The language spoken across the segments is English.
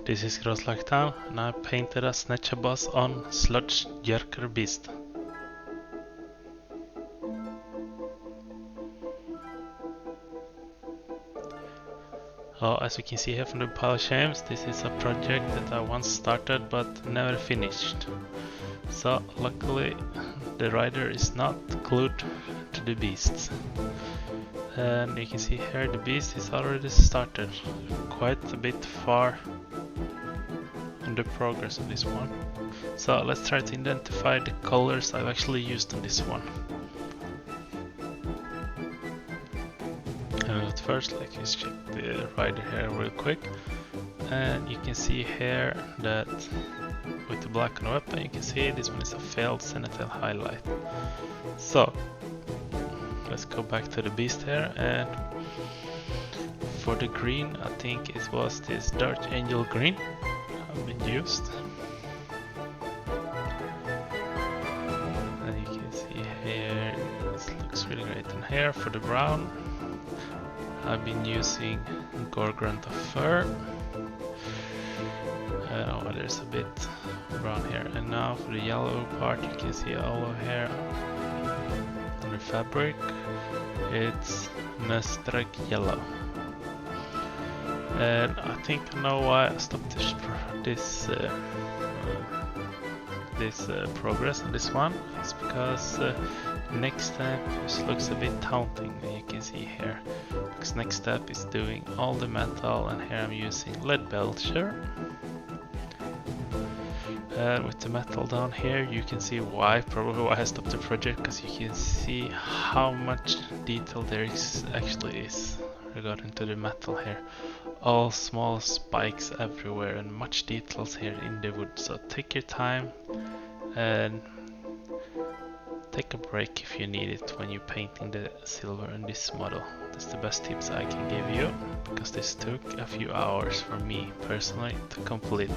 This is Kruleboyz and I painted a Snatchaboss on Sludgeraker beast. As you can see here from the pile of shames, this is a project that I once started but never finished. So luckily the rider is not glued to the beast. And you can see here the beast is already started, quite a bit far on the progress of this one. So let's try to identify the colors I've actually used on this one. But first, let's check the rider here real quick, and you can see here that with the black on the weapon, you can see this one is a failed Sentinel highlight. So let's go back to the beast here, and for the green, I think it was this Dark Angel green have been used. And you can see here, this looks really great. And here for the brown, I've been using Gorgrunt of Fur. Oh, there's a bit brown here. And now for the yellow part, you can see all over here on the fabric, it's Mustard Yellow. And I think I know why I stopped this progress on this one. It's because next step just looks a bit taunting, and you can see here. Because next step is doing all the metal, and here I'm using lead belcher. And with the metal down here, you can see probably why I stopped the project, because you can see how much detail there actually is regarding to the metal here. All small spikes everywhere and much details here in the wood. So take your time and take a break if you need it when you're painting the silver in this model. That's the best tips I can give you, because this took a few hours for me personally to complete.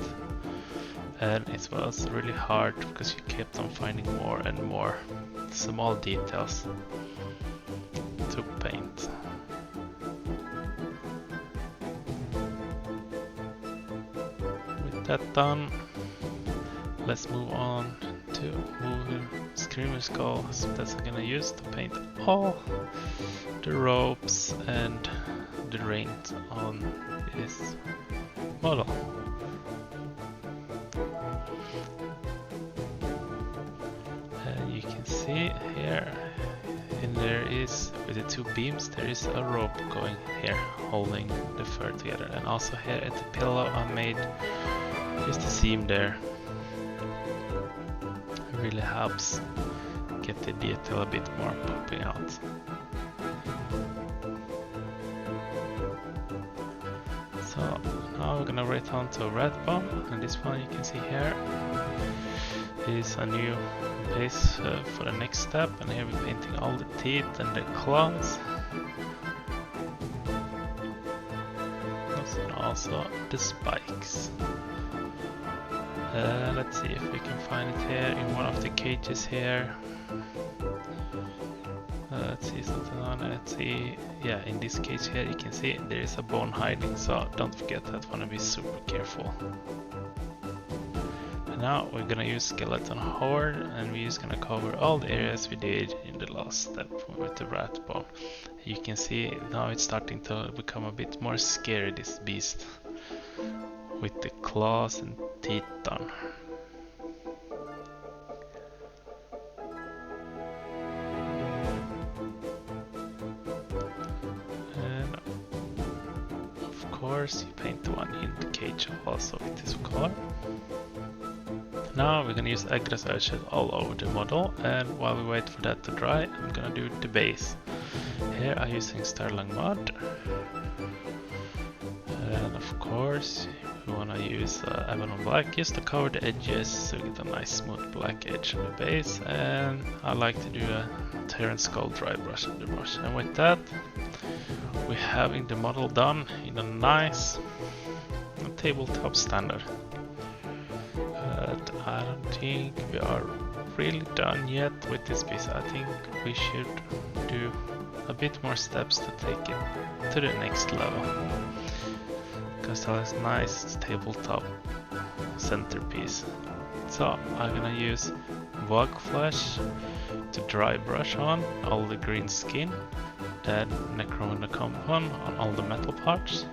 And it was really hard because you kept on finding more and more small details to paint. With that done, let's move on to moving Screamer Skull. So that's I'm gonna use to paint all the ropes and the reins on this model. And you can see here, and there is, with the two beams, there is a rope going here, holding the fur together. And also here at the pillow I made just a seam there. It really helps get the detail a bit more popping out. So now we're gonna write on to a red bomb, and this one you can see here is a new base for the next step, and here we're painting all the teeth and the claws, and also the spikes. Let's see if we can find it here in one of the cages here. Let's see something on it. Let's see, yeah, in this cage here you can see there is a bone hiding, so don't forget that one, to be super careful. And now we're gonna use skeleton horde, and we're just gonna cover all the areas we did in the last step with the rat bone. You can see now it's starting to become a bit more scary, this beast, with the claws and teeth done. And of course you paint the one in the cage also with this color. Now we're gonna use aggressive edges all over the model, and while we wait for that to dry, I'm gonna do the base. Here I'm using Sterling Mud, and of course we wanna use Avalon Black just to cover the edges so we get a nice smooth black edge on the base. And I like to do a Terran Skull dry brush on the brush. And with that, we're having the model done in a nice tabletop standard. But I don't think we are really done yet with this piece. I think we should do a bit more steps to take it to the next level. still has nice tabletop centerpiece. So I'm gonna use Vogue Flash to dry brush on all the green skin, add Necromunda Compound on all the metal parts,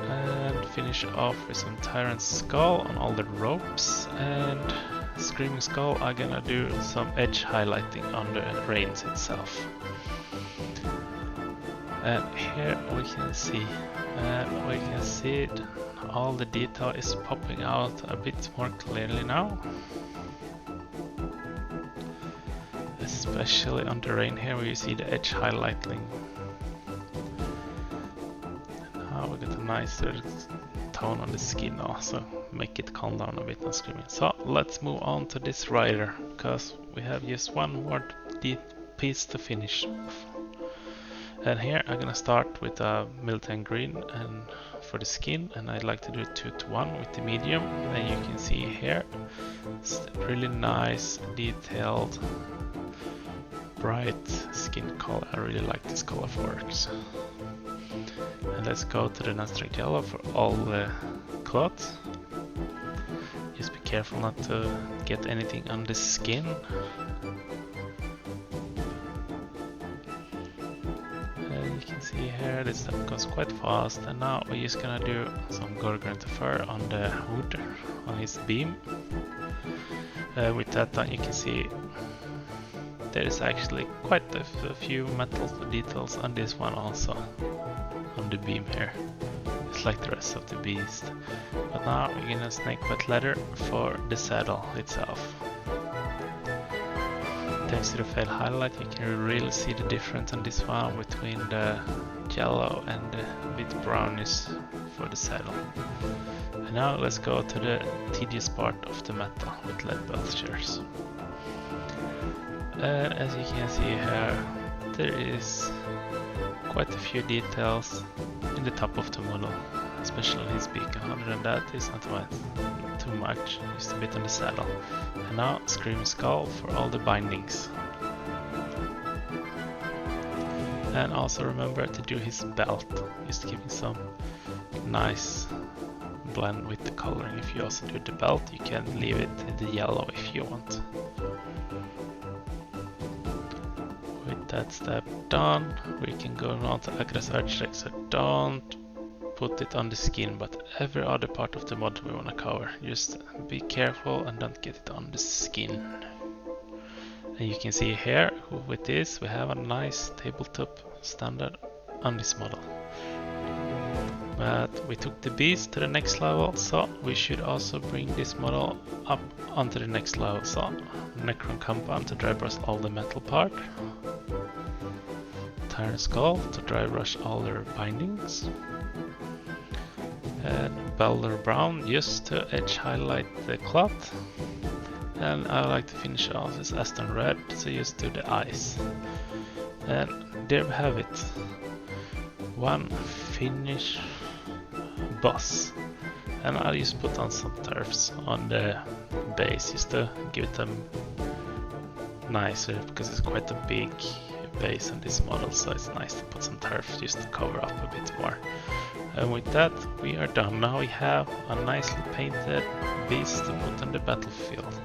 and finish off with some Tyrant Skull on all the ropes, and Screaming Skull I'm gonna do some edge highlighting on the reins itself. And here we can see it, all the detail is popping out a bit more clearly now. Especially on the rein here where you see the edge highlighting. Now we get a nicer tone on the skin also, make it calm down a bit on screaming. So let's move on to this rider, because we have just one more piece to finish. And here I'm gonna start with a Milton Green and for the skin, and I'd like to do 2:1 with the medium. And you can see here, it's really nice, detailed, bright skin color. I really like this color for works. And let's go to the Nasdaq yellow for all the cloth. Just be careful not to get anything on the skin. You can see here this step goes quite fast, and now we're just gonna do some Gorgon fur on the hood, on his beam. With that done, you can see there is actually quite a few metal details on this one also, on the beam here. It's like the rest of the beast. But now we're gonna snake wet leather for the saddle itself. Thanks to the fail highlight, you can really see the difference on this one between the yellow and the bit brownish for the saddle. And now let's go to the tedious part of the metal with lead belchers. And as you can see here, there is quite a few details in the top of the model, especially on his beak. Other than that, it's not too much, just a bit on the saddle. And now Screaming Skull for all the bindings. And also remember to do his belt, just giving some nice blend with the coloring. If you also do the belt, you can leave it in the yellow if you want. With that step done, we can go on to Aggressive Architect. So don't put it on the skin, but every other part of the mod we want to cover. Just be careful and don't get it on the skin. And you can see here, with this, we have a nice tabletop standard on this model. But we took the beast to the next level, so we should also bring this model up onto the next level. So Necron Compound to dry brush all the metal part. Tyrant Skull to dry brush all their bindings. And Belder Brown just to edge highlight the cloth. And I like to finish off with Aston Red, so just do the eyes. And there we have it. One finish boss. And I'll just put on some turfs on the base just to give them nicer, because it's quite a big base on this model, so it's nice to put some turf just to cover up a bit more. And with that, we are done. Now we have a nicely painted beast to put on the battlefield.